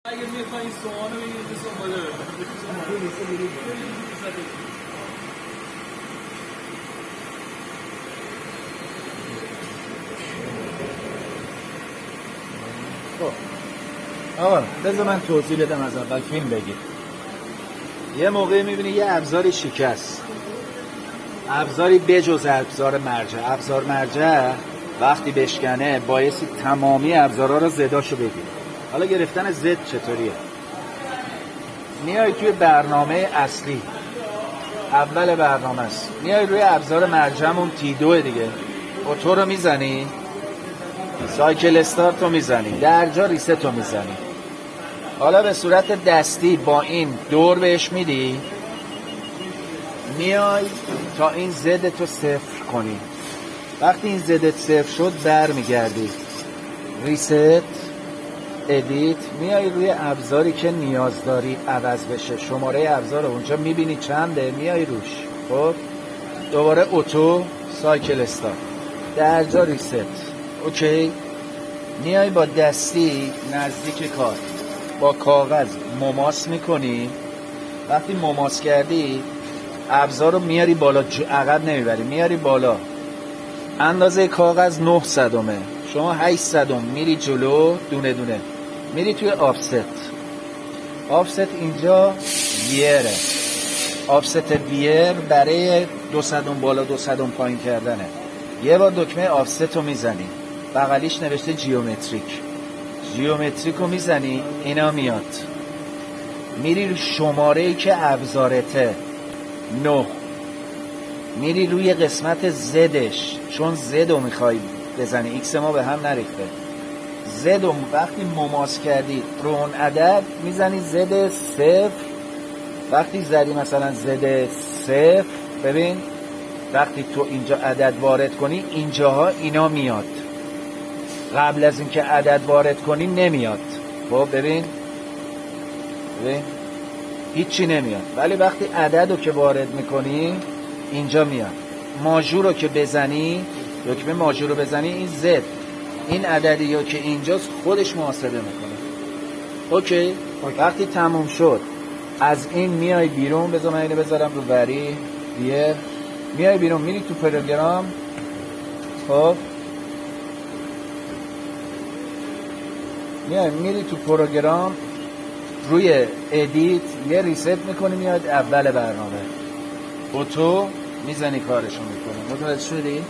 اگه میخوای این سوال رو بگیرید خب آقا بذار من توضیح بدم از اول فیلم بگیر. یه موقعی میبینی یه ابزاری شکست، ابزاری بجز ابزار مرجع. ابزار مرجع وقتی بشکنه بایستی تمامی ابزارها رو زداشو بگیری. حالا گرفتن زد چطوریه؟ میای توی برنامه اصلی، اول برنامه است، میای روی ابزار مرجعمون T2 دیگه، اوتو رو میزنی، سایکل استارت رو میزنی، درجا ریست رو میزنی. حالا به صورت دستی با این دور بهش میدی، میای تا این زد تو صفر کنی. وقتی این زدت صفر شد بر میگردی ریست، ادیت، میای روی ابزاری که نیاز داری عوض بشه، شماره ابزار رو اونجا میبینی چنده، میای روش. خب دوباره اوتو، سایکل استارت، درجا ریست، اوکی. میای با دستی نزدیک کار با کاغذ مماس میکنی. وقتی مماس کردی ابزار رو میاری بالا، عقب نمیبری، میاری بالا. اندازه کاغذ 9 صدمه، شما 8 صدم میری جلو، دونه دونه میری توی آفست. آفست اینجا ویره، آفست ویر برای 2 صدم بالا 2 صدم پایین کردنه. یه بار دکمه آفست رو میزنی، بغلیش نوشته جیومتریک، جیومتریک رو میزنی، اینا میاد. میری شماره‌ای که ابزارته 9، میری روی قسمت زدش، چون زد رو میخوای بزنی، ایکس ما به هم نریخته. زد رو وقتی مماس کردی رو اون عدد میزنی زد صفر. وقتی زدی مثلا زد صفر، ببین وقتی تو اینجا عدد وارد کنی اینجاها اینا میاد، قبل از اینکه عدد وارد کنی نمیاد. خب ببین هیچی نمیاد، ولی وقتی عدد رو که وارد میکنی اینجا میاد. ماژور رو که بزنی، دکمه ماژور رو بزنی، این زد، این عددی یا که اینجاست خودش محاسبه میکنه. اوکی. وقتی تموم شد از این میای بیرون. بذار من اینو بذارم رو وری بیه. میای بیرون، میری تو پروگرام. خب میری تو پروگرام، روی ادیت یه ریست میکنی، میاد اول برنامه، اوتو میزنی، کارشو میکنه. متوجه شدی؟